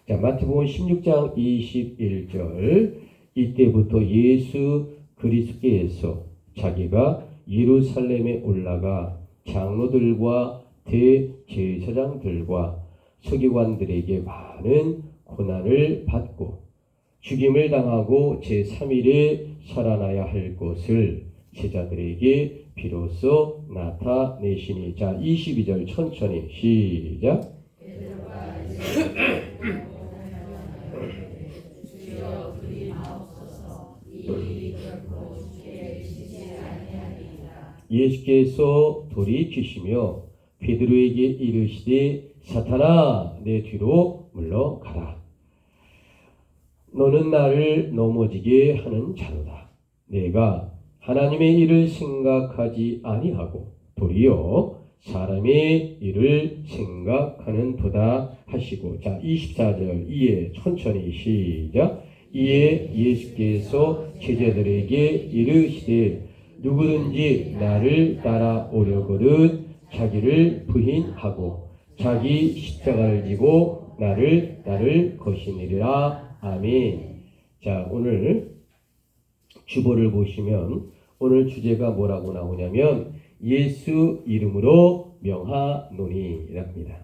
자, 마태복음 16장 21절. 이때부터 예수 그리스도께서 자기가 예루살렘에 올라가 장로들과 대제사장들과 서기관들에게 많은 고난을 받고 죽임을 당하고 제3일에 살아나야 할 것을 제자들에게 비로소 나타내시니. 자, 22절 천천히 시작. 예수께서 돌이키시며 베드로에게 이르시되 사탄아 내 뒤로 물러가라. 너는 나를 넘어지게 하는 자로다. 내가 하나님의 일을 생각하지 아니하고 도리어 사람의 일을 생각하는도다 하시고. 자, 24절 이에 천천히 시작. 이에 예수께서 제자들에게 이르시되 누구든지 나를 따라오려거든 자기를 부인하고 자기 십자가를 지고 나를 따를 것이니라. 아멘. 자, 오늘 주보를 보시면 오늘 주제가 뭐라고 나오냐면 예수 이름으로 명하노니랍니다.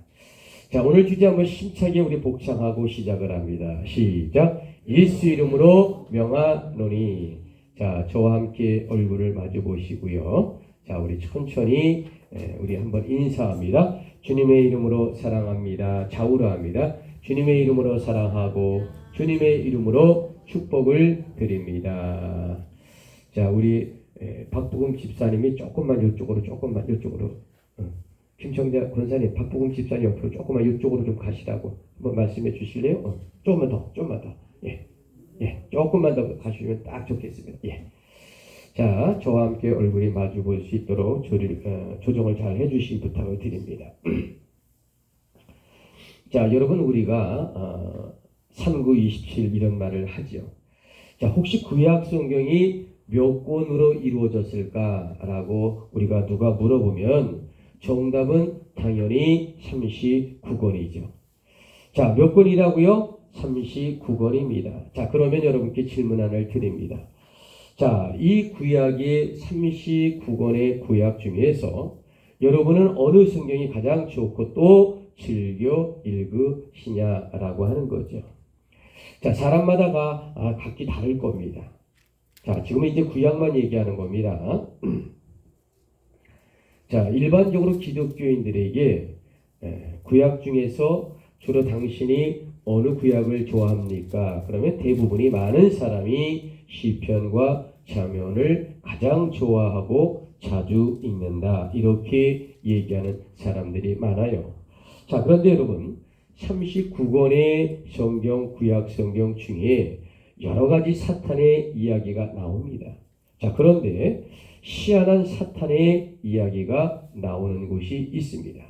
자, 오늘 주제 한번 심차게 우리 복창하고 시작을 합니다. 시작. 예수 이름으로 명하노니. 자, 저와 함께 얼굴을 마주 보시고요. 자, 우리 천천히 우리 한번 인사합니다. 주님의 이름으로 사랑합니다. 좌우로 합니다. 주님의 이름으로 사랑하고 주님의 이름으로 축복을 드립니다. 자, 우리 박부금 집사님이 조금만 이쪽으로 김청자 권사님, 박부금 집사님 옆으로 조금만 이쪽으로 좀 가시라고 한번 말씀해 주실래요? 조금만 더. 예, 조금만 더 가시면 딱 좋겠습니다. 예. 자, 저와 함께 얼굴이 마주 볼 수 있도록 조정을 잘 해주신 부탁을 드립니다. 자, 여러분, 우리가 3927 이런 말을 하죠. 자, 혹시 구약 성경이 몇 권으로 이루어졌을까라고 우리가 누가 물어보면 정답은 당연히 39권이죠. 자, 몇 권이라고요? 39권입니다. 자, 그러면 여러분께 질문 하나를 드립니다. 자, 이 구약의 39권의 구약 중에서 여러분은 어느 성경이 가장 좋고 또 즐겨 읽으시냐라고 하는 거죠. 자, 사람마다가 각기 다를 겁니다. 자, 지금은 이제 구약만 얘기하는 겁니다. 자, 일반적으로 기독교인들에게 구약 중에서 주로 당신이 어느 구약을 좋아합니까? 그러면 대부분이 많은 사람이 시편과 잠언을 가장 좋아하고 자주 읽는다. 이렇게 얘기하는 사람들이 많아요. 자, 그런데 여러분 39권의 성경, 구약 성경 중에 여러 가지 사탄의 이야기가 나옵니다. 자, 그런데 희한한 사탄의 이야기가 나오는 곳이 있습니다.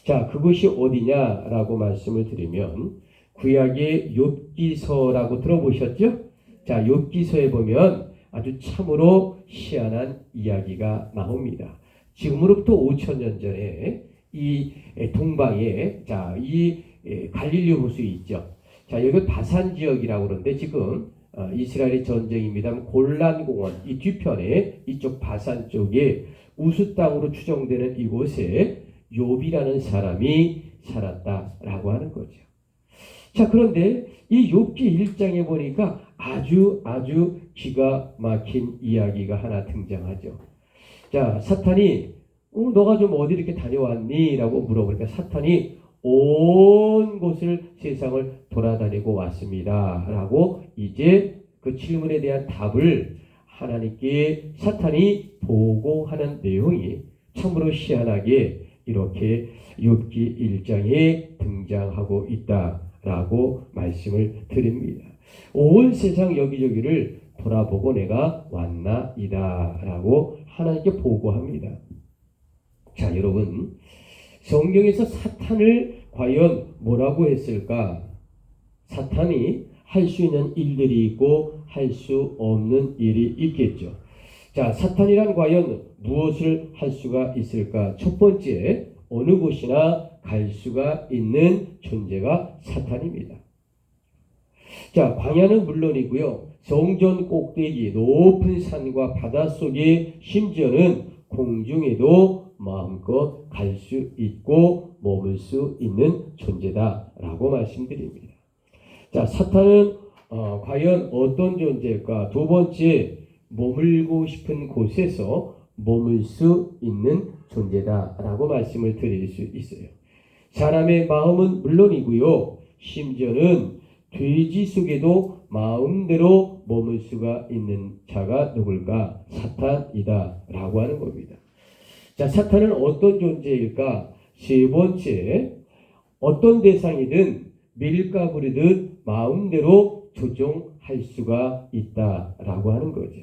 자, 그것이 어디냐라고 말씀을 드리면 구약의 욥기서라고 들어보셨죠? 자, 욥기서에 보면 아주 참으로 희한한 이야기가 나옵니다. 지금으로부터 5,000년 전에 이 동방에 이 갈릴리 호수 있죠. 자, 여기 바산 지역이라고 그러는데 지금 이스라엘의 전쟁입니다. 골란 공원 이 뒤편에 이쪽 바산 쪽에 우스 땅으로 추정되는 이곳에 욥이라는 사람이 살았다라고 하는 거죠. 자, 그런데 이 욥기 1장에 보니까 아주 기가 막힌 이야기가 하나 등장하죠. 자, 사탄이 너가 좀 어디 이렇게 다녀왔니? 라고 물어보니까 사탄이 온 곳을 세상을 돌아다니고 왔습니다. 라고 이제 그 질문에 대한 답을 하나님께 사탄이 보고하는 내용이 참으로 희한하게 이렇게 욥기 1장에 등장하고 있다라고 말씀을 드립니다. 온 세상 여기저기를 돌아보고 내가 왔나이다 라고 하나님께 보고합니다. 자, 여러분, 성경에서 사탄을 과연 뭐라고 했을까? 사탄이 할 수 있는 일들이 있고 할 수 없는 일이 있겠죠. 자, 사탄이란 과연 무엇을 할 수가 있을까? 첫 번째, 어느 곳이나 갈 수가 있는 존재가 사탄입니다. 자, 광야는 물론이고요. 성전 꼭대기 높은 산과 바닷속에 심지어는 공중에도 마음껏 갈 수 있고 머물 수 있는 존재다라고 말씀드립니다. 자, 사탄은 과연 어떤 존재일까? 두 번째, 머물고 싶은 곳에서 머물 수 있는 존재다라고 말씀을 드릴 수 있어요. 사람의 마음은 물론이고요. 심지어는 돼지 속에도 마음대로 머물 수가 있는 자가 누굴까? 사탄이다 라고 하는 겁니다. 자, 사탄은 어떤 존재일까? 세 번째, 어떤 대상이든 밀가 부리듯 마음대로 조종할 수가 있다라고 하는 거죠.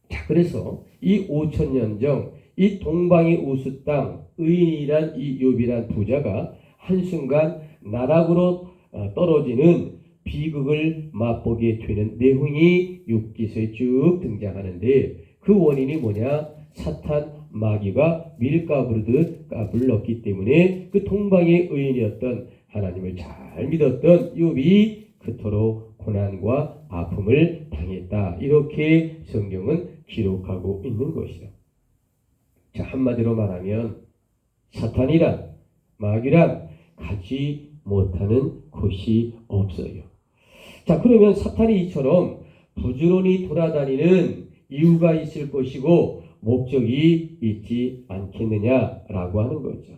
자, 그래서 이 5천년 전 이 동방의 우수 땅 의인이란 이 욥이란 부자가 한순간 나락으로 떨어지는 비극을 맛보게 되는 내용이 욥기서에 쭉 등장하는데 그 원인이 뭐냐? 사탄 마귀가 밀가 부르듯 까불렀기 때문에 그 동방의 의인이었던 하나님을 잘 믿었던 욥이 그토록 고난과 아픔을 당했다. 이렇게 성경은 기록하고 있는 것이죠. 자, 한마디로 말하면 사탄이란 마귀란 가지 못하는 곳이 없어요. 자, 그러면 사탄이 이처럼 부지런히 돌아다니는 이유가 있을 것이고 목적이 있지 않겠느냐라고 하는 거죠.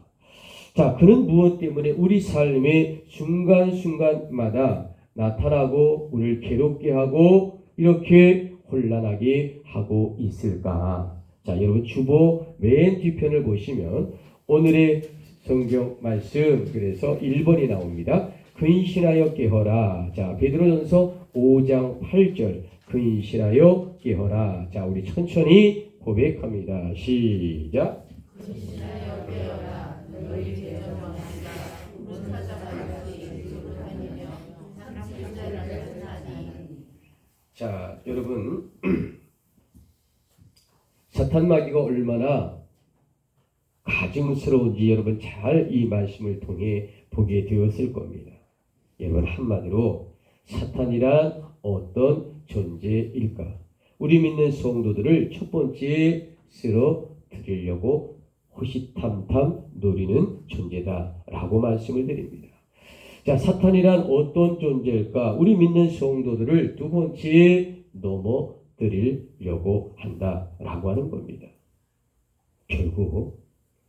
자, 그는 무엇 때문에 우리 삶의 순간순간마다 나타나고 우리를 괴롭게 하고 이렇게 혼란하게 하고 있을까? 자, 여러분 주보 맨 뒤편을 보시면 오늘의 성경 말씀 그래서 1번이 나옵니다. 근신하여 깨어라. 자, 베드로전서 5장 8절 근신하여 깨어라. 자, 우리 천천히 고백합니다. 시작. 근신하여 깨어라. 너희 죄를 원한다. 못하자마자 예수를 다니며 상실자를 뜻하니. 자, 여러분 사탄 마귀가 얼마나 가증스러운지 여러분 잘 이 말씀을 통해 보게 되었을 겁니다. 여러분 한마디로 사탄이란 어떤 존재일까? 우리 믿는 성도들을 첫 번째 쓰러뜨리려고 호시탐탐 노리는 존재다라고 말씀을 드립니다. 자, 사탄이란 어떤 존재일까? 우리 믿는 성도들을 두 번째 넘어뜨리려고 한다라고 하는 겁니다. 결국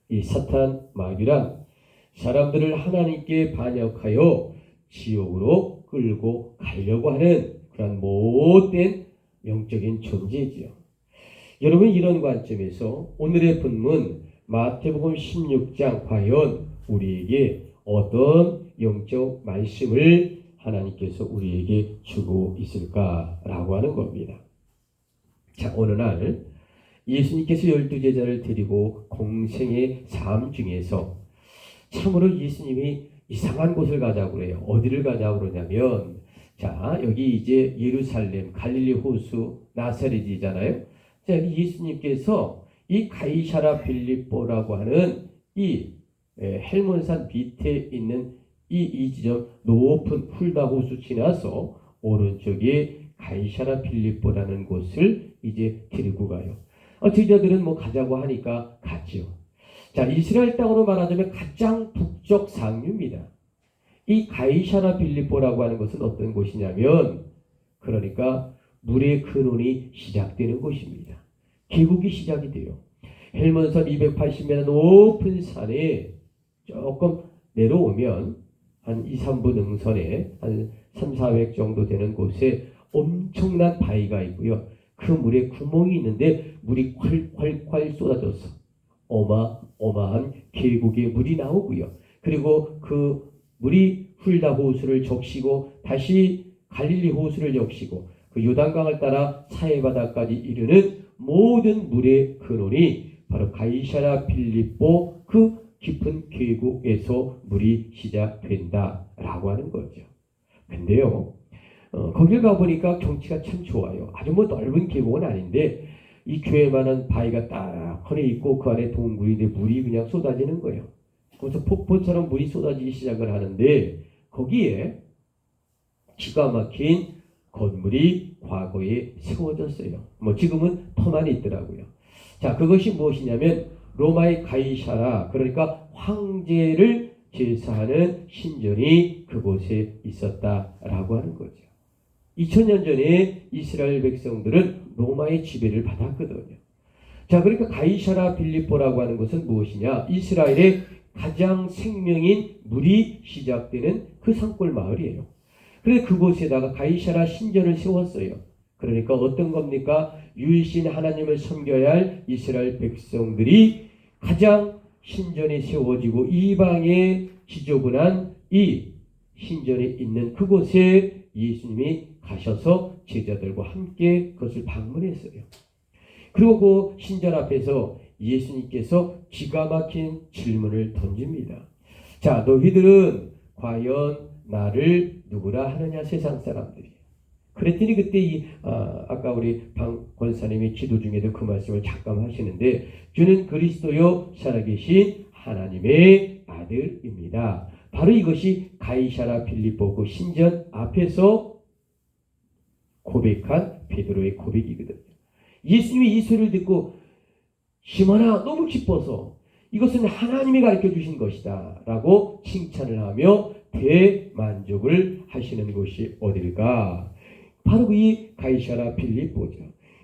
이 사탄 마귀란 사람들을 하나님께 반역하여 지옥으로 끌고 가려고 하는 그런 못된 영적인 존재지요. 여러분 이런 관점에서 오늘의 본문 마태복음 16장 과연 우리에게 어떤 영적 말씀을 하나님께서 우리에게 주고 있을까라고 하는 겁니다. 자, 어느 날 예수님께서 12제자를 데리고 공생의 삶 중에서 참으로 예수님이 이상한 곳을 가자고 그래요. 어디를 가자고 그러냐면 자, 여기 이제 예루살렘 갈릴리 호수 나사렛이잖아요. 자, 예수님께서 이 가이사랴 빌립보라고 하는 이 헬몬산 밑에 있는 이 지점 높은 훌다 호수 지나서 오른쪽에 가이사랴 빌립보라는 곳을 이제 데리고 가요. 제자들은 뭐 가자고 하니까 갔죠. 자, 이스라엘 땅으로 말하자면 가장 북쪽 상류입니다. 이 가이사랴 빌립보라고 하는 것은 어떤 곳이냐면 그러니까 물의 근원이 시작되는 곳입니다. 계곡이 시작이 돼요. 헬몬산 280m 높은 산에 조금 내려오면 한 2, 3분 능선에 한 3, 400 정도 되는 곳에 엄청난 바위가 있고요. 그 물에 구멍이 있는데 물이 콸콸콸 쏟아져서 어마어마한 계곡에 물이 나오고요. 그리고 그 물이 훌다 호수를 적시고 다시 갈릴리 호수를 적시고 그 요단강을 따라 사해 바다까지 이르는 모든 물의 근원이 바로 가이사랴 빌립보 그 깊은 계곡에서 물이 시작된다라고 하는 거죠. 근데요, 거길 가보니까 경치가 참 좋아요. 아주 뭐 넓은 계곡은 아닌데 이 교회만한 바위가 딱 허리 있고 그 안에 동굴인데 물이 그냥 쏟아지는 거예요. 그래서 폭포처럼 물이 쏟아지기 시작을 하는데 거기에 기가 막힌 건물이 과거에 세워졌어요. 뭐 지금은 터만 있더라고요. 자, 그것이 무엇이냐면 로마의 가이사라, 그러니까 황제를 제사하는 신전이 그곳에 있었다라고 하는 거죠. 2000년 전에 이스라엘 백성들은 로마의 지배를 받았거든요. 자, 그러니까 가이사라 빌립보라고 하는 것은 무엇이냐? 이스라엘의 가장 생명인 물이 시작되는 그 산골 마을이에요. 그래서 그곳에다가 가이사라 신전을 세웠어요. 그러니까 어떤 겁니까? 유일신 하나님을 섬겨야 할 이스라엘 백성들이 가장 신전이 세워지고 이방의 지저분한 이 신전에 있는 그곳에 예수님이 가셔서 제자들과 함께 그것을 방문했어요. 그리고 그 신전 앞에서 예수님께서 기가 막힌 질문을 던집니다. 자, 너희들은 과연 나를 누구라 하느냐? 세상 사람들이. 그랬더니 그때 아까 우리 방 권사님이 기도 중에도 그 말씀을 잠깐 하시는데, 주는 그리스도요 살아계신 하나님의 아들입니다. 바로 이것이 가이사라 빌립보 그 신전 앞에서 고백한 베드로의 고백이거든요. 예수님이 이 소리를 듣고 시몬아 너무 기뻐서 이것은 하나님이 가르쳐 주신 것이다 라고 칭찬을 하며 대만족을 하시는 곳이 어딜까? 바로 이 가이사라 빌립보죠.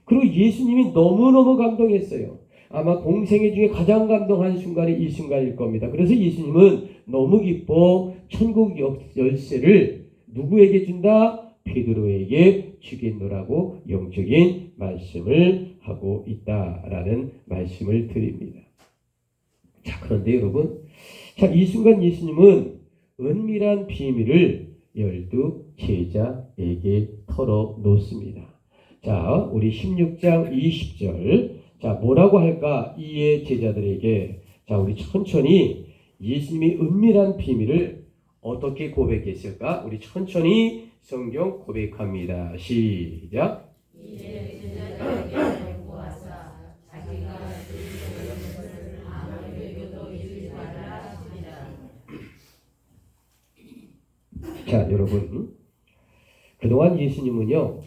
그리고 예수님이 너무너무 감동했어요. 아마 공생애 중에 가장 감동한 순간이 이 순간일 겁니다. 그래서 예수님은 너무 기뻐 천국 열쇠를 누구에게 준다? 베드로에게 주겠노라고 영적인 말씀을 하고 있다라는 말씀을 드립니다. 자, 그런데 여러분, 자, 이 순간 예수님은 은밀한 비밀을 12 제자에게 털어놓습니다. 자, 우리 16장 20절. 자, 뭐라고 할까? 이에 제자들에게. 자, 우리 천천히 예수님이 은밀한 비밀을 어떻게 고백했을까? 우리 천천히 성경 고백합니다. 시작. 이에 제자들에게 보아사 자기가 주신 것을 아무에게도 이르지 말라 하시니라. 자, 여러분, 그동안 예수님은요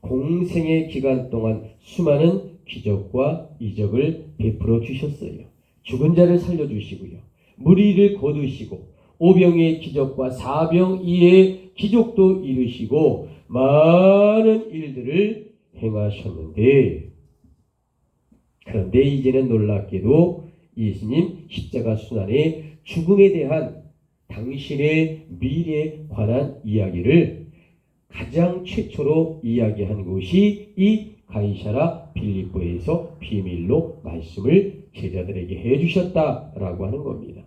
공생의 기간 동안 수많은 기적과 이적을 베풀어 주셨어요. 죽은 자를 살려주시고요, 무리를 거두시고 오병의 기적과 사병이의 기적도 이루시고 많은 일들을 행하셨는데, 그런데 이제는 놀랍게도 예수님 십자가 순환의 죽음에 대한 당신의 미래에 관한 이야기를 가장 최초로 이야기한 곳이 이 가이사라 빌립보에서 비밀로 말씀을 제자들에게 해주셨다라고 하는 겁니다.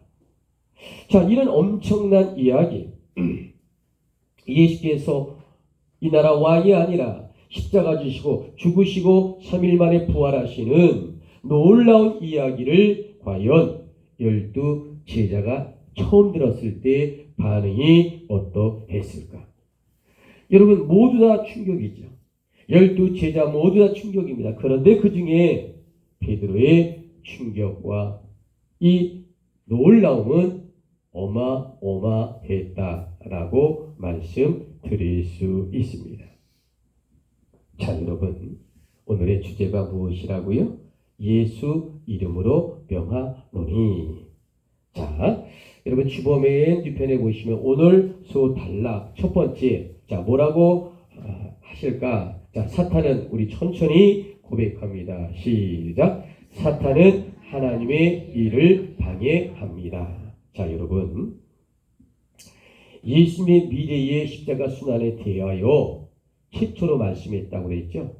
자, 이런 엄청난 이야기, 예수께서 이 나라 왕이 아니라 십자가 지시고 죽으시고 3일 만에 부활하시는 놀라운 이야기를 과연 12 제자가 처음 들었을 때 반응이 어떠했을까? 여러분, 모두 다 충격이죠. 12 제자 모두 다 충격입니다. 그런데 그 중에 베드로의 충격과 이 놀라움은 어마어마했다라고 말씀드릴 수 있습니다. 자, 여러분, 오늘의 주제가 무엇이라고요? 예수 이름으로 명하노니. 자, 여러분 주보 맨 뒤편에 보시면 오늘 소 단락 첫 번째, 자, 뭐라고 하실까? 자, 사탄은, 우리 천천히 고백합니다. 시작. 사탄은 하나님의 일을 방해합니다. 자, 여러분, 예수님의 미래의 십자가 순환에 대하여 최초로 말씀했다고 그랬죠.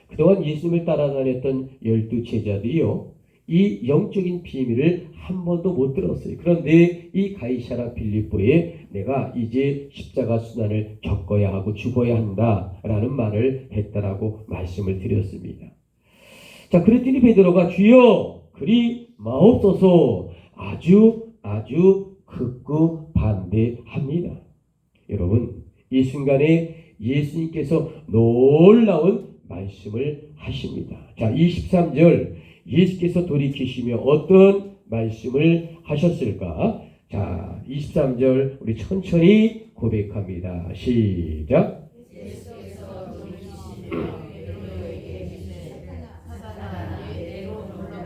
그동안 예수님을 따라다녔던 12 제자들이요, 이 영적인 비밀을 한 번도 못 들었어요. 그런데 이 가이사라 빌립보에 내가 이제 십자가 순환을 겪어야 하고 죽어야 한다라는 말을 했다라고 말씀을 드렸습니다. 자, 그랬더니 베드로가 주여 그리 마옵소서 아주 극구 반대합니다. 여러분, 이 순간에 예수님께서 놀라운 말씀을 하십니다. 자, 23절 예수께서 돌이키시며 어떤 말씀을 하셨을까? 자, 23절 우리 천천히 고백합니다. 시작. 예수께서 돌이키시며 베드로에게 이르시되 사단아 내게로 물러가라.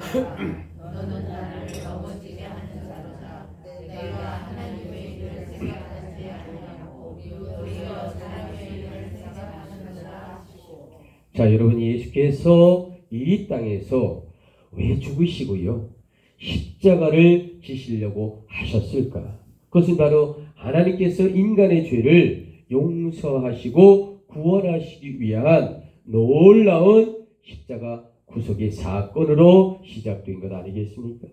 너는 나를 넘어지게 하는 자로다. 내가 하나님의 일을 생각하지 아니하고 도리어 사람의 일을 생각하느니라 하시고. 자, 여러분 예수께서 이 땅에서 왜 죽으시고요? 십자가를 지시려고 하셨을까? 그것은 바로 하나님께서 인간의 죄를 용서하시고 구원하시기 위한 놀라운 십자가 구속의 사건으로 시작된 것 아니겠습니까?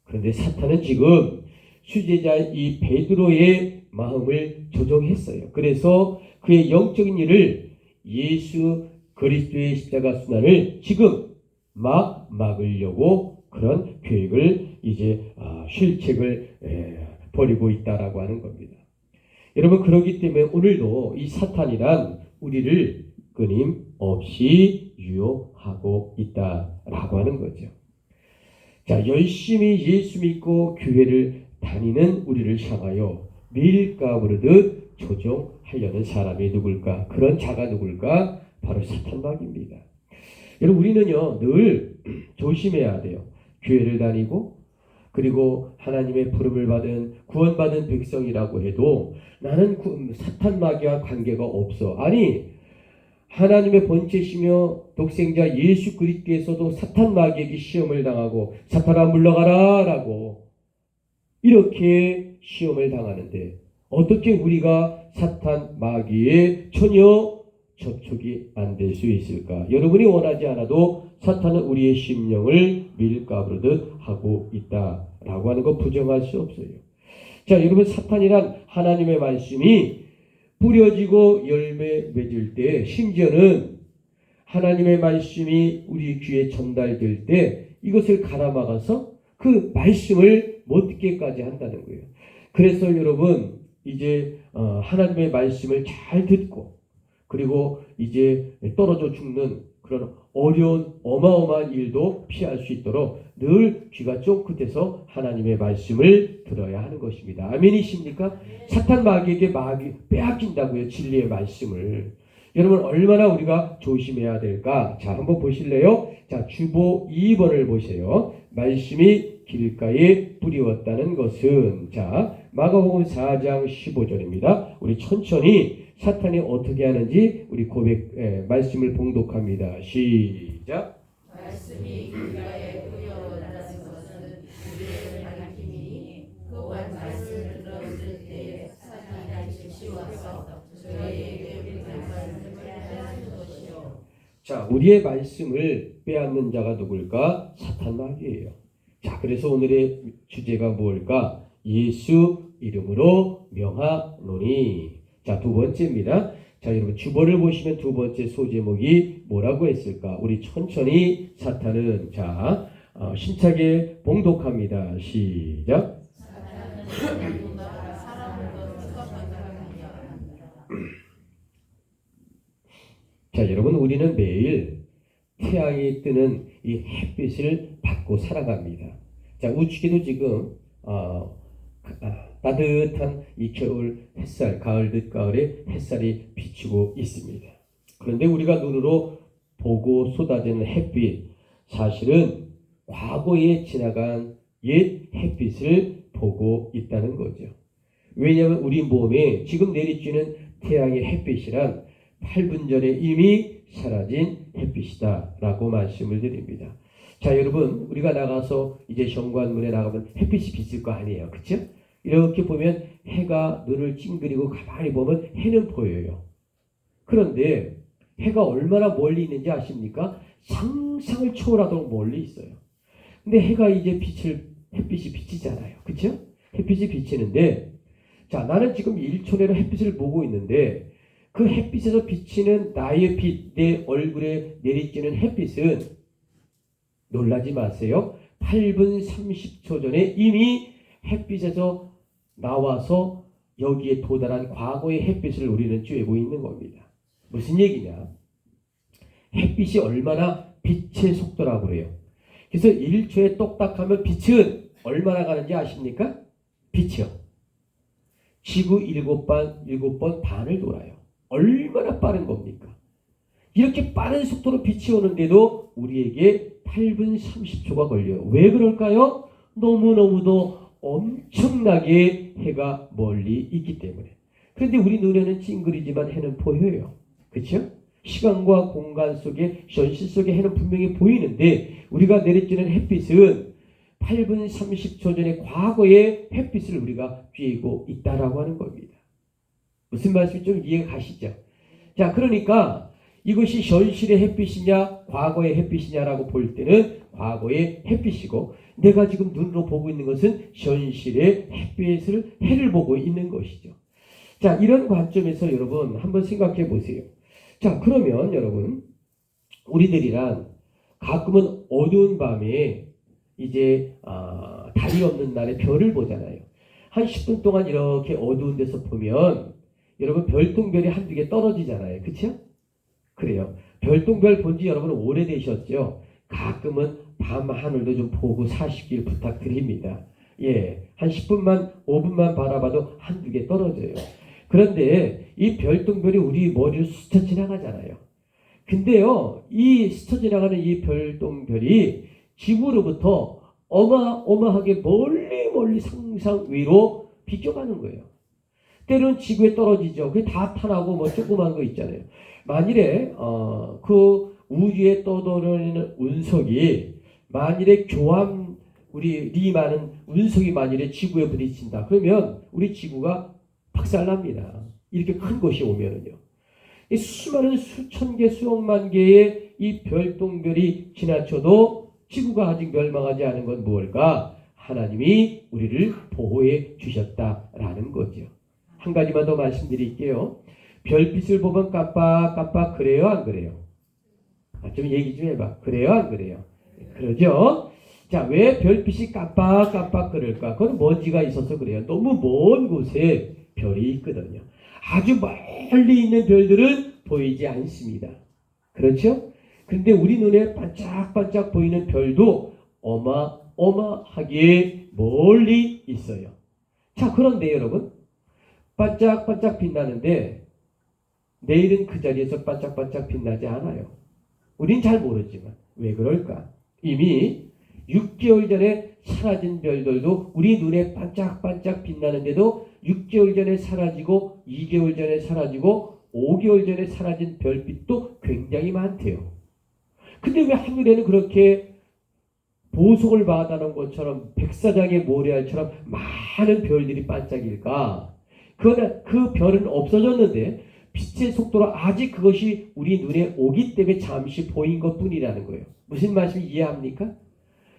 그런데 사탄은 지금 수제자 이 베드로의 마음을 조종했어요. 그래서 그의 영적인 일을 예수 그리스도의 십자가 순환을 지금 막으려고 그런 계획을 이제 실책을 벌이고 있다라고 하는 겁니다. 여러분 그렇기 때문에 오늘도 이 사탄이란 우리를 끊임없이 유혹하고 있다라고 하는 거죠. 자, 열심히 예수 믿고 교회를 다니는 우리를 향하여 밀가부르듯 조종하려는 사람이 누굴까? 그런 자가 누굴까? 바로 사탄마귀입니다. 여러분 우리는요 늘 조심해야 돼요. 교회를 다니고 그리고 하나님의 부름을 받은 구원받은 백성이라고 해도 나는 사탄마귀와 관계가 없어. 아니 하나님의 본체시며 독생자 예수 그리스도께서도 사탄마귀에게 시험을 당하고 사탄아 물러가라 라고 이렇게 시험을 당하는데 어떻게 우리가 사탄마귀에 전혀 접촉이 안 될 수 있을까? 여러분이 원하지 않아도 사탄은 우리의 심령을 밀가부르듯 하고 있다라고 하는 거 부정할 수 없어요. 자, 여러분 사탄이란 하나님의 말씀이 뿌려지고 열매 맺을 때 심지어는 하나님의 말씀이 우리 귀에 전달될 때 이것을 가라막아서 그 말씀을 못 듣게까지 한다는 거예요. 그래서 여러분 이제 하나님의 말씀을 잘 듣고 그리고 이제 떨어져 죽는 그런 어려운 어마어마한 일도 피할 수 있도록 늘 귀가 쫑긋해서 하나님의 말씀을 들어야 하는 것입니다. 아멘이십니까? 사탄 마귀에게 빼앗긴다고요. 진리의 말씀을. 여러분 얼마나 우리가 조심해야 될까? 자, 한번 보실래요? 자, 주보 2번을 보세요. 말씀이 길가에 뿌리웠다는 것은 자, 마가복음 4장 15절입니다. 우리 천천히 사탄이 어떻게 하는지 우리 말씀을 봉독합니다. 시작. 말씀이 길가에 뿌려졌다는 것은 우리를 가리킴이니 또한 말씀을 들었을 때에 사탄이 즉시 와서 저희에게 우리의 말씀을 빼앗는 것이요. 자, 우리의 말씀을 빼앗는 자가 누굴까? 사탄마귀예요. 자, 그래서 오늘의 주제가 뭘까? 예수 이름으로 명하노니. 자, 두 번째입니다. 자, 여러분 주보를 보시면 두 번째 소제목이 뭐라고 했을까? 우리 천천히 사탄은 자 힘차게 봉독합니다. 시작. 사탄은 누군가 사람을 더 추적하게 합니다. 자, 여러분 우리는 매일 태양이 뜨는 이 햇빛을 받고 살아갑니다. 자, 우측에도 지금 따뜻한 이 겨울 햇살, 가을 늦가을에 햇살이 비추고 있습니다. 그런데 우리가 눈으로 보고 쏟아지는 햇빛, 사실은 과거에 지나간 옛 햇빛을 보고 있다는 거죠. 왜냐하면 우리 몸에 지금 내리쬐는 태양의 햇빛이란 8분 전에 이미 사라진 햇빛이다 라고 말씀을 드립니다. 자, 여러분 우리가 나가서 이제 현관문에 나가면 햇빛이 비칠 거 아니에요. 그렇죠? 이렇게 보면 해가 눈을 찡그리고 가만히 보면 해는 보여요. 그런데 해가 얼마나 멀리 있는지 아십니까? 상상을 초월하도록 멀리 있어요. 근데 해가 이제 햇빛이 비치잖아요. 그렇죠? 햇빛이 비치는데 자, 나는 지금 1초 내로 햇빛을 보고 있는데 그 햇빛에서 비치는 나의 빛, 내 얼굴에 내리쬐는 햇빛은 놀라지 마세요. 8분 30초 전에 이미 햇빛에서 나와서 여기에 도달한 과거의 햇빛을 우리는 쬐고 있는 겁니다. 무슨 얘기냐? 햇빛이 얼마나 빛의 속도라고 그래요. 그래서 1초에 똑딱하면 빛은 얼마나 가는지 아십니까? 빛이요. 지구 7번 반을 돌아요. 얼마나 빠른 겁니까? 이렇게 빠른 속도로 빛이 오는데도 우리에게 8분 30초가 걸려요. 왜 그럴까요? 너무너무도 엄청나게 해가 멀리 있기 때문에. 그런데 우리 눈에는 찡그리지만 해는 보여요. 그렇죠? 시간과 공간 속에, 현실 속에 해는 분명히 보이는데 우리가 내리쬐는 햇빛은 8분 30초 전에 과거의 햇빛을 우리가 쬐고 있다라고 하는 겁니다. 무슨 말씀인지 좀 이해가 가시죠? 자, 그러니까 이것이 현실의 햇빛이냐 과거의 햇빛이냐라고 볼 때는 과거의 햇빛이고, 내가 지금 눈으로 보고 있는 것은 현실의 해를 보고 있는 것이죠. 자, 이런 관점에서 여러분 한번 생각해 보세요. 자, 그러면 여러분, 우리들이란 가끔은 어두운 밤에 이제 달이 없는 날에 별을 보잖아요. 한 10분 동안 이렇게 어두운 데서 보면 여러분 별똥별이 한두 개 떨어지잖아요. 그렇죠? 그래요. 별똥별 본지 여러분 오래되셨죠? 가끔은 밤 하늘도 좀 보고 사시길 부탁드립니다. 예, 한 10분만 5분만 바라봐도 한두 개 떨어져요. 그런데 이 별똥별이 우리 머리를 스쳐 지나가잖아요. 근데요, 이 스쳐 지나가는 이 별똥별이 지구로부터 어마어마하게 멀리 상상 위로 비껴가는 거예요. 때로는 지구에 떨어지죠. 그게 다 탄하고 뭐 조그만 거 있잖아요. 만일에 그 우주에 떠도는 운석이 만일에 우리 많은 운석이 만일에 지구에 부딪힌다. 그러면 우리 지구가 박살납니다. 이렇게 큰 것이 오면은요. 이 수많은 수천 개, 수억만 개의 이 별똥별이 지나쳐도 지구가 아직 멸망하지 않은 건 무엇일까? 하나님이 우리를 보호해 주셨다라는 거죠. 한 가지만 더 말씀드릴게요. 별빛을 보면 깜빡깜빡 그래요, 안 그래요? 좀 얘기 좀 해봐. 그래요, 안 그래요? 그러죠? 자, 왜 별빛이 깜빡깜빡 그럴까? 그건 먼지가 있어서 그래요. 너무 먼 곳에 별이 있거든요. 아주 멀리 있는 별들은 보이지 않습니다. 그렇죠? 근데 우리 눈에 반짝반짝 보이는 별도 어마어마하게 멀리 있어요. 자, 그런데 여러분, 반짝반짝 빛나는데 내일은 그 자리에서 반짝반짝 빛나지 않아요. 우린 잘 모르지만 왜 그럴까? 이미 6개월 전에 사라진 별들도 우리 눈에 반짝반짝 빛나는데도 6개월 전에 사라지고 2개월 전에 사라지고 5개월 전에 사라진 별빛도 굉장히 많대요. 근데 왜 하늘에는 그렇게 보석을 받아놓은 것처럼 백사장의 모래알처럼 많은 별들이 반짝일까? 그 별은 없어졌는데 빛의 속도로 아직 그것이 우리 눈에 오기 때문에 잠시 보인 것뿐이라는 거예요. 무슨 말씀 이해합니까?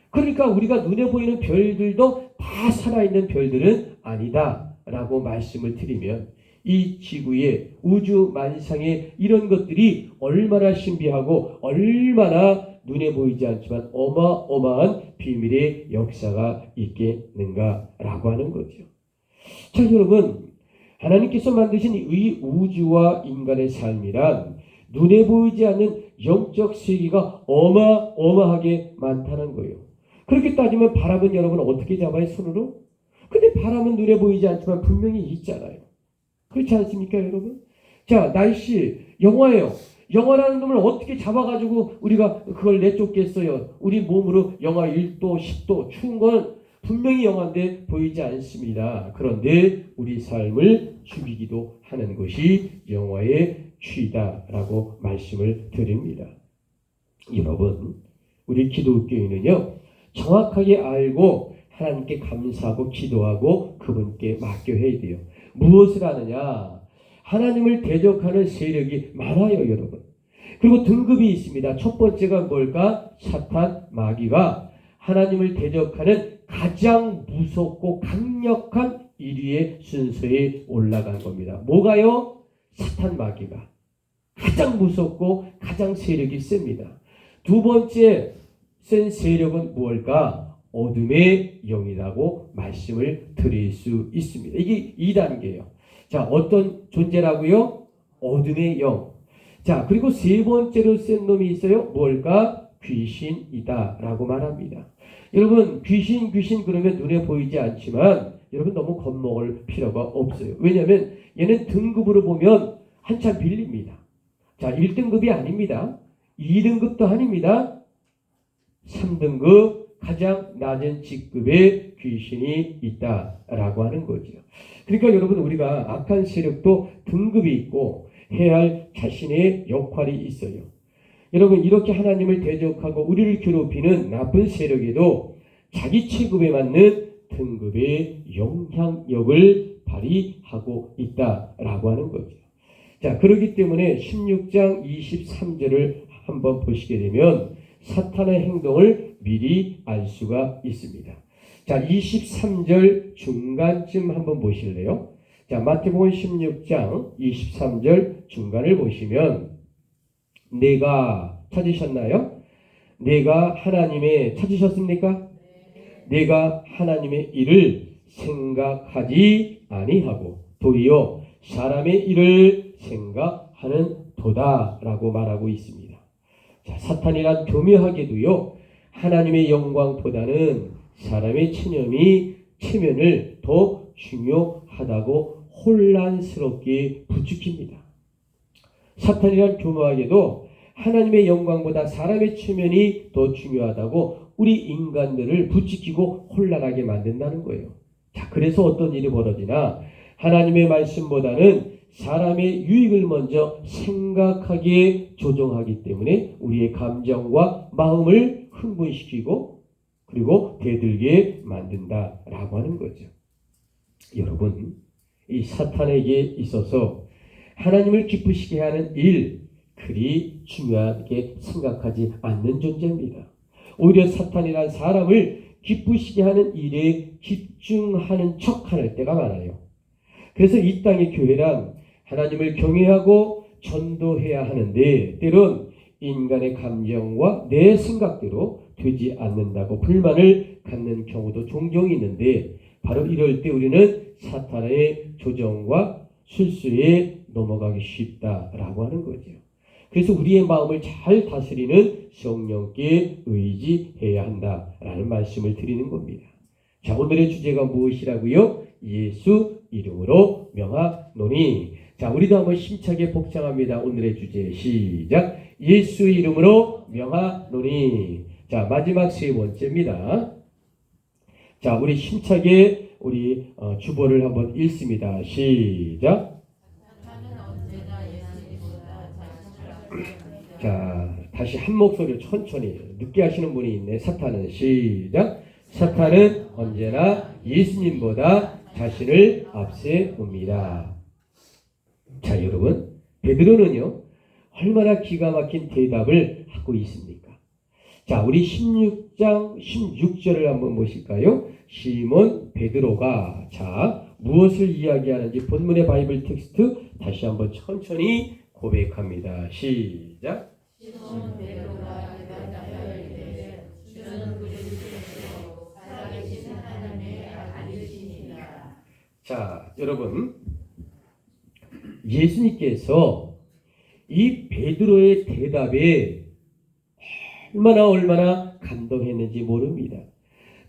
그러니까 우리가 눈에 보이는 별들도 다 살아있는 별들은 아니다 라고 말씀을 드리면, 이 지구의 우주 만상의 이런 것들이 얼마나 신비하고 얼마나 눈에 보이지 않지만 어마어마한 비밀의 역사가 있겠는가라고 하는 거죠. 자, 여러분, 하나님께서 만드신 이 우주와 인간의 삶이란 눈에 보이지 않는 영적 세계가 어마어마하게 많다는 거예요. 그렇게 따지면 바람은 여러분 어떻게 잡아요? 손으로? 근데 바람은 눈에 보이지 않지만 분명히 있잖아요. 그렇지 않습니까, 여러분? 자, 날씨, 영하예요. 영하라는 놈을 어떻게 잡아가지고 우리가 그걸 내쫓겠어요? 우리 몸으로 영하 1도, 10도, 추운 건 분명히 영하인데 보이지 않습니다. 그런데 우리 삶을 죽이기도 하는 것이 영화의 취다라고 말씀을 드립니다. 여러분, 우리 기독교인은요, 정확하게 알고 하나님께 감사하고 기도하고 그분께 맡겨야 돼요. 무엇을 하느냐? 하나님을 대적하는 세력이 많아요, 여러분. 그리고 등급이 있습니다. 첫 번째가 뭘까? 사탄, 마귀가 하나님을 대적하는 가장 무섭고 강력한 1위의 순서에 올라간 겁니다. 뭐가요? 사탄, 마귀가 가장 무섭고 가장 세력이 셉니다. 두 번째 센 세력은 무엇일까? 어둠의 영이라고 말씀을 드릴 수 있습니다. 이게 2단계예요. 자, 어떤 존재라고요? 어둠의 영. 자, 그리고 세 번째로 센 놈이 있어요. 뭘까? 귀신이다 라고 말합니다. 여러분, 귀신 그러면 눈에 보이지 않지만 여러분 너무 겁먹을 필요가 없어요. 왜냐하면 얘는 등급으로 보면 한참 빌립니다. 자, 1등급이 아닙니다. 2등급도 아닙니다. 3등급 가장 낮은 직급의 귀신이 있다라고 하는 거죠. 그러니까 여러분 우리가 악한 세력도 등급이 있고 해야 할 자신의 역할이 있어요. 여러분 이렇게 하나님을 대적하고 우리를 괴롭히는 나쁜 세력에도 자기 체급에 맞는 등급의 영향력을 발휘하고 있다라고 하는 거죠. 자, 그렇기 때문에 16장 23절을 한번 보시게 되면 사탄의 행동을 미리 알 수가 있습니다. 자, 23절 중간쯤 한번 보실래요? 자, 마태복음 16장 23절 중간을 보시면 내가 찾으셨나요? 내가 하나님의 찾으셨습니까? 내가 하나님의 일을 생각하지 아니하고 도리어 사람의 일을 생각하는 도다라고 말하고 있습니다. 자, 사탄이란 교묘하게도요 하나님의 영광보다는 사람의 체면을 더 중요하다고 혼란스럽게 부추깁니다. 사탄이란 교묘하게도 하나님의 영광보다 사람의 체면이 더 중요하다고 우리 인간들을 부추기고 혼란하게 만든다는 거예요. 자, 그래서 어떤 일이 벌어지나 하나님의 말씀보다는 사람의 유익을 먼저 생각하게 조종하기 때문에 우리의 감정과 마음을 흥분시키고 그리고 대들게 만든다라고 하는 거죠. 여러분, 이 사탄에게 있어서 하나님을 기쁘시게 하는 일 그리 중요하게 생각하지 않는 존재입니다. 오히려 사탄이란 사람을 기쁘시게 하는 일에 집중하는 척할 때가 많아요. 그래서 이 땅의 교회란 하나님을 경외하고 전도해야 하는데 때론 인간의 감정과 내 생각대로 되지 않는다고 불만을 갖는 경우도 종종 있는데 바로 이럴 때 우리는 사탄의 조정과 술수에 넘어가기 쉽다라고 하는 거죠. 그래서 우리의 마음을 잘 다스리는 성령께 의지해야 한다라는 말씀을 드리는 겁니다. 자, 오늘의 주제가 무엇이라고요? 예수 이름으로 명하노니. 자, 우리도 한번 힘차게 복창합니다. 오늘의 주제 시작. 예수 이름으로 명하노니. 자, 마지막 세 번째입니다. 자, 우리 힘차게 우리 주보를 한번 읽습니다. 시작. 자, 다시 한 목소리로 천천히 늦게 하시는 분이 있네. 사탄은 시작. 사탄은 언제나 예수님보다 자신을 앞세웁니다. 자, 여러분 베드로는요 얼마나 기가 막힌 대답을 하고 있습니까? 자, 우리 16장 16절을 한번 보실까요? 시몬 베드로가 자 무엇을 이야기하는지 본문의 바이블 텍스트 다시 한번 천천히 고백합니다. 시작. 시몬 베드로가 대답하여 이르되 주는 그리스도시요 살아계신 하나님의 아들이시니라. 자, 여러분 예수님께서 이 베드로의 대답에 얼마나 감동했는지 모릅니다.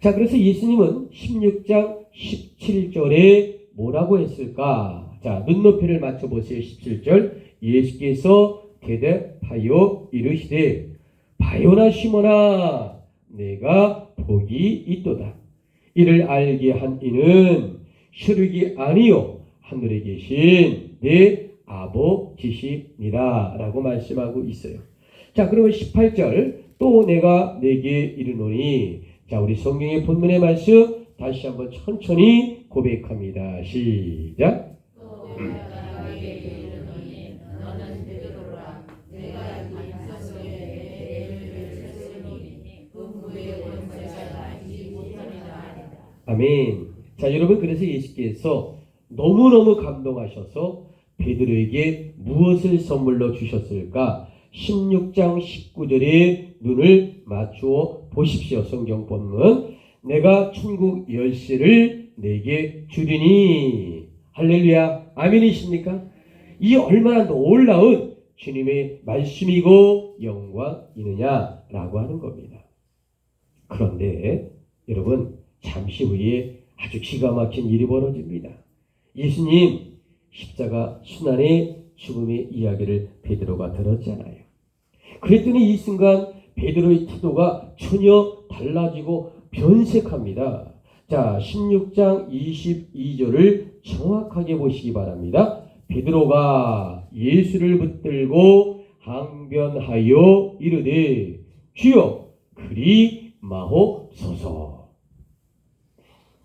자, 그래서 예수님은 16장 17절에 뭐라고 했을까? 자, 눈높이를 맞춰보세요. 17절. 예수께서 대답하여 이르시되 바요나 시몬아 내가 복이 있도다. 이를 알게 한 이는 혈육이 아니요 하늘에 계신 내 아버지시니라 라고 말씀하고 있어요. 자, 그러면 18절 또 내가 내게 이르노니. 자, 우리 성경의 본문의 말씀 다시 한번 천천히 고백합니다. 시작. 아멘. 자, 여러분 그래서 예수께서 너무너무 감동하셔서 베드로에게 무엇을 선물로 주셨을까? 16장 19절에 눈을 맞추어 보십시오. 성경 본문. 내가 천국 열쇠를 내게 주리니. 할렐루야. 아멘이십니까? 이 얼마나 놀라운 주님의 말씀이고 영광이느냐라고 하는 겁니다. 그런데 여러분 잠시 후에 아주 기가 막힌 일이 벌어집니다. 예수님 십자가 순환의 죽음의 이야기를 베드로가 들었잖아요. 그랬더니 이 순간 베드로의 태도가 전혀 달라지고 변색합니다. 자, 16장 22절을 정확하게 보시기 바랍니다. 베드로가 예수를 붙들고 항변하여 이르되 주여 그리 마옵소서.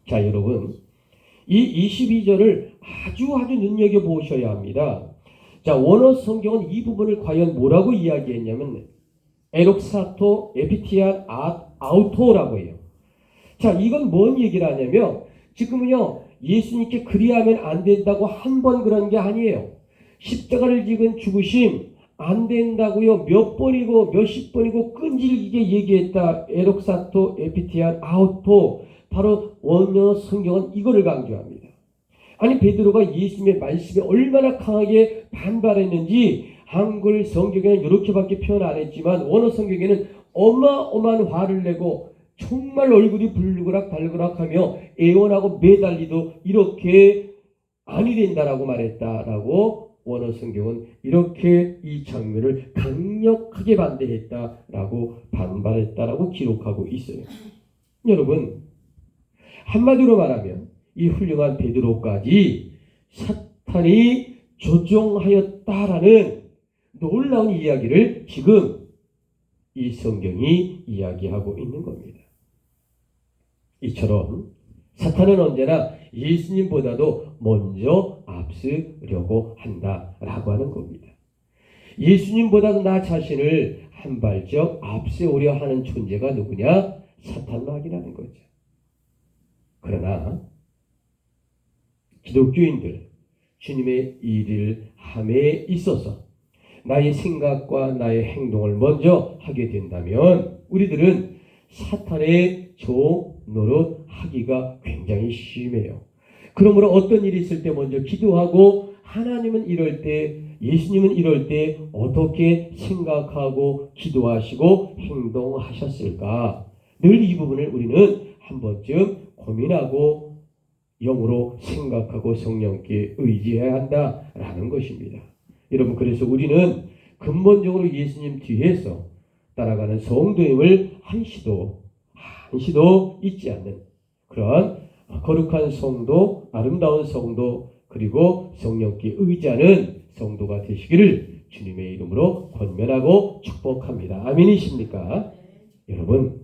자, 여러분 이 22절을 아주 눈여겨보셔야 합니다. 자, 원어 성경은 이 부분을 과연 뭐라고 이야기했냐면 에록사토 에피티안 아우토라고 해요. 자, 이건 뭔 얘기를 하냐면 지금은요 예수님께 그리하면 안 된다고 한 번 그런 게 아니에요. 십자가를 지은 죽으심 안 된다고요 몇 번이고 몇십 번이고 끈질기게 얘기했다. 에록사토 에피티안 아우토, 바로 원어 성경은 이거를 강조합니다. 아니 베드로가 예수님의 말씀에 얼마나 강하게 반발했는지 한글 성경에는 이렇게밖에 표현 안 했지만 원어 성경에는 어마어마한 화를 내고 정말 얼굴이 불그락달그락하며 애원하고 매달리도 이렇게 아니 된다라고 말했다라고 원어 성경은 이렇게 이 장면을 강력하게 반대했다라고 반발했다라고 기록하고 있어요. 여러분 한마디로 말하면 이 훌륭한 베드로까지 사탄이 조종하였다라는 놀라운 이야기를 지금 이 성경이 이야기하고 있는 겁니다. 이처럼 사탄은 언제나 예수님보다도 먼저 앞서려고 한다라고 하는 겁니다. 예수님보다도 나 자신을 한 발짝 앞세우려 하는 존재가 누구냐? 사탄막이라는 거죠. 그러나 기독교인들 주님의 일을 함에 있어서 나의 생각과 나의 행동을 먼저 하게 된다면 우리들은 사탄의 종 노릇하기가 굉장히 심해요. 그러므로 어떤 일이 있을 때 먼저 기도하고 하나님은 이럴 때 예수님은 이럴 때 어떻게 생각하고 기도하시고 행동하셨을까? 늘 이 부분을 우리는 한 번쯤 고민하고 영으로 생각하고 성령께 의지해야 한다라는 것입니다. 여러분 그래서 우리는 근본적으로 예수님 뒤에서 따라가는 성도임을 한시도 잊지 않는 그런 거룩한 성도, 아름다운 성도, 그리고 성령께 의지하는 성도가 되시기를 주님의 이름으로 권면하고 축복합니다. 아멘이십니까? 여러분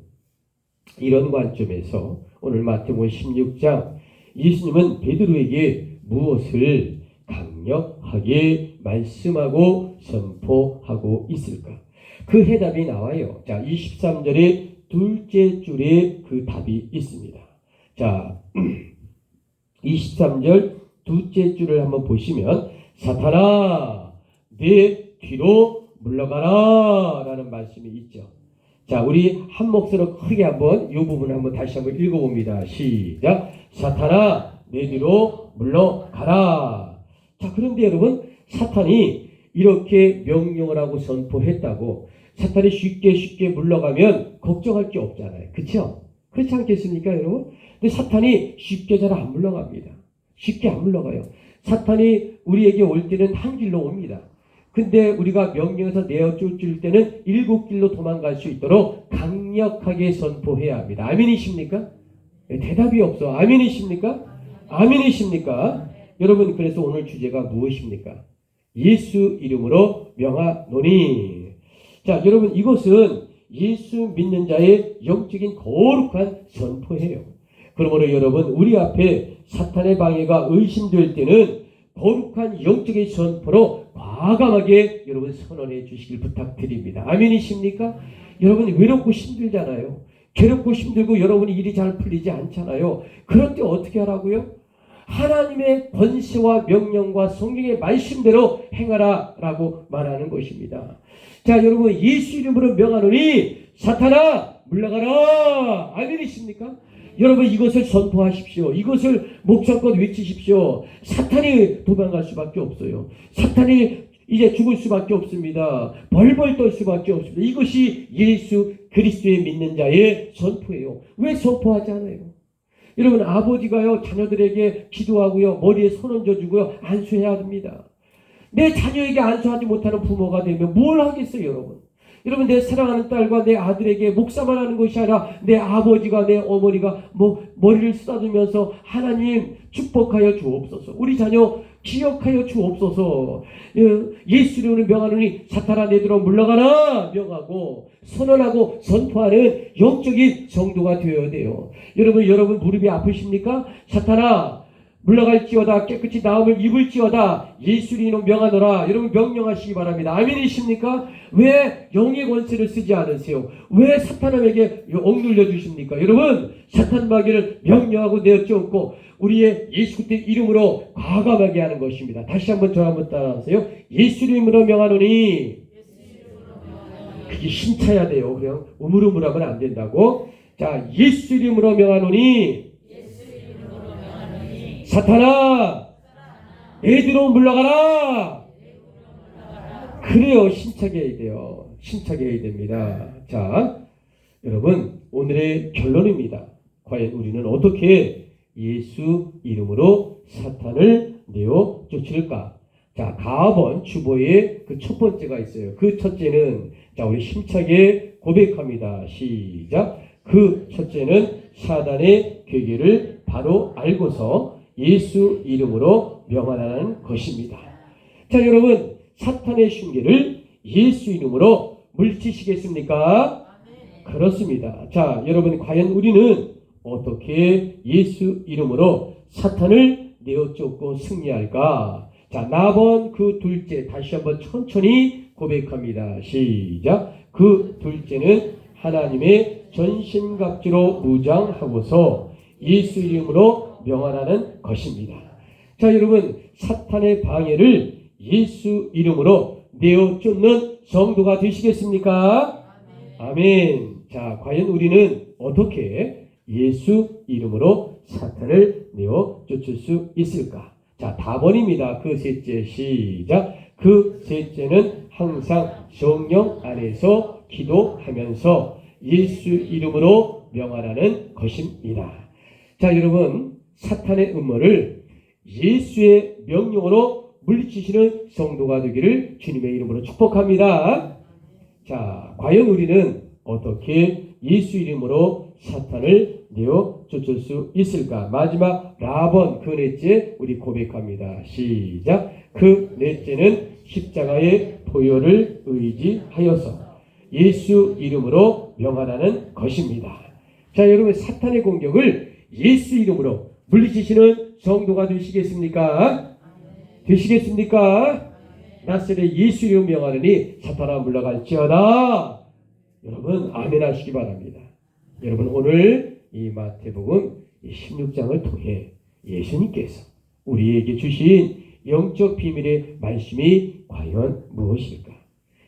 이런 관점에서 오늘 마태복음 16장 예수님은 베드로에게 무엇을 강력하게 말씀하고 선포하고 있을까? 그 해답이 나와요. 자, 23절에 둘째 줄에 그 답이 있습니다. 자, 23절 둘째 줄을 한번 보시면 사탄아 내 뒤로 물러가라 라는 말씀이 있죠. 자, 우리 한 목소리로 크게 한번 이 부분을 한번 다시 한번 읽어봅니다. 시작. 사탄아 내 뒤로 물러가라. 자, 그런데 여러분 사탄이 이렇게 명령을 하고 선포했다고 사탄이 쉽게 물러가면 걱정할 게 없잖아요. 그렇죠? 그렇지 않겠습니까 여러분? 근데 사탄이 쉽게 잘 안 물러갑니다. 쉽게 안 물러가요. 사탄이 우리에게 올 때는 한 길로 옵니다. 근데 우리가 명령해서 내어 쫓을 때는 7길로 도망갈 수 있도록 강력하게 선포해야 합니다. 아멘이십니까? 네, 대답이 없어. 아멘이십니까? 아멘이십니까? 여러분 그래서 오늘 주제가 무엇입니까? 예수 이름으로 명하노니. 자, 여러분 이것은 예수 믿는 자의 영적인 거룩한 선포예요. 그러므로 여러분 우리 앞에 사탄의 방해가 의심될 때는 거룩한 영적인 선포로 과감하게 여러분 선언해 주시길 부탁드립니다. 아멘이십니까? 여러분 외롭고 힘들잖아요. 괴롭고 힘들고 여러분이 일이 잘 풀리지 않잖아요. 그럴 때 어떻게 하라고요? 하나님의 권세와 명령과 성경의 말씀대로 행하라 라고 말하는 것입니다. 자, 여러분 예수 이름으로 명하노니 사탄아 물러가라. 아멘이십니까? 여러분 이것을 선포하십시오. 이것을 목청껏 외치십시오. 사탄이 도망갈 수밖에 없어요. 사탄이 이제 죽을 수밖에 없습니다. 벌벌 떨 수밖에 없습니다. 이것이 예수 그리스도의 믿는 자의 선포예요. 왜 선포하지 않아요? 여러분 아버지가요 자녀들에게 기도하고요 머리에 손 얹어주고요 안수해야 됩니다. 내 자녀에게 안수하지 못하는 부모가 되면 뭘 하겠어요 여러분. 여러분 내 사랑하는 딸과 내 아들에게 목사만 하는 것이 아니라 내 아버지가 내 어머니가 머리를 쓰다듬으면서 하나님 축복하여 주옵소서. 우리 자녀 기억하여 주옵소서. 예수 이름으로 명하노니 사탄아 내들어 물러가라 명하고 선언하고 선포하는 영적인 성도가 되어야 돼요. 여러분 무릎이 아프십니까? 사탄아 물러갈지어다 깨끗이 나음을 입을지어다 예수 이름으로 명하노라. 여러분 명령하시기 바랍니다. 아멘이십니까? 왜 영의 권세를 쓰지 않으세요? 왜 사탄에게 억눌려 주십니까? 여러분 사탄 마귀를 명령하고 내어쫓고 우리의 예수 그리스도의 이름으로 과감하게 하는 것입니다. 다시 한번 저 한번 따라하세요. 예수 이름으로 명하노니. 그게 힘차야 돼요. 그냥 우물우물하면 안 된다고. 자, 예수 이름으로 명하노니. 사탄아 내들어 물러가라. 그래요. 힘차게 해야 돼요. 힘차게 해야 됩니다. 자 여러분 오늘의 결론입니다. 과연 우리는 어떻게 예수 이름으로 사탄을 내어 쫓을까? 자 가번 주보에 그 첫 번째가 있어요. 그 첫째는 자 우리 힘차게 고백합니다. 시작. 그 첫째는 사단의 괴계를 바로 알고서 예수 이름으로 명하라는 것입니다. 자 여러분 사탄의 흉계를 예수 이름으로 물리치시겠습니까? 그렇습니다. 자 여러분 과연 우리는 어떻게 예수 이름으로 사탄을 내어쫓고 승리할까? 자 나번 그 둘째 다시 한번 천천히 고백합니다. 시작. 그 둘째는 하나님의 전신갑주로 무장하고서 예수 이름으로 명하라는 것입니다. 자 여러분 사탄의 방해를 예수 이름으로 내어쫓는 성도가 되시겠습니까? 아멘. 자 과연 우리는 어떻게 예수 이름으로 사탄을 내어쫓을 수 있을까? 자 답원입니다. 그 셋째 시작. 그 셋째는 항상 성령 안에서 기도하면서 예수 이름으로 명하라는 것입니다. 자 여러분 사탄의 음모를 예수의 명령으로 물리치시는 성도가 되기를 주님의 이름으로 축복합니다. 자 과연 우리는 어떻게 예수 이름으로 사탄을 내어 쫓을 수 있을까? 마지막 라번 그 넷째 우리 고백합니다. 시작. 그 넷째는 십자가의 보혈을 의지하여서 예수 이름으로 명하라는 것입니다. 자 여러분 사탄의 공격을 예수 이름으로 물리치시는 성도가 되시겠습니까? 되시겠습니까? 나스렛 예수 이름 명하느니 사탄아 물러갈지어다. 여러분 아멘 하시기 바랍니다. 여러분 오늘 이 마태복음 16장을 통해 예수님께서 우리에게 주신 영적 비밀의 말씀이 과연 무엇일까?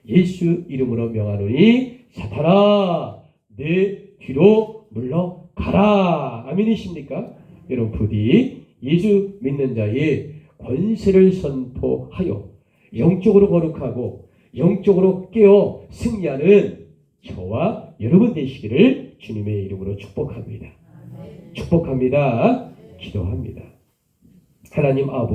예수 이름으로 명하노니 사탄아 내 뒤로 물러가라. 아멘이십니까? 여러분 부디 예수 믿는 자의 권세를 선포하여 영적으로 거룩하고 영적으로 깨어 승리하는 저와 여러분 되시기를 주님의 이름으로 축복합니다. 축복합니다. 기도합니다. 하나님 아버지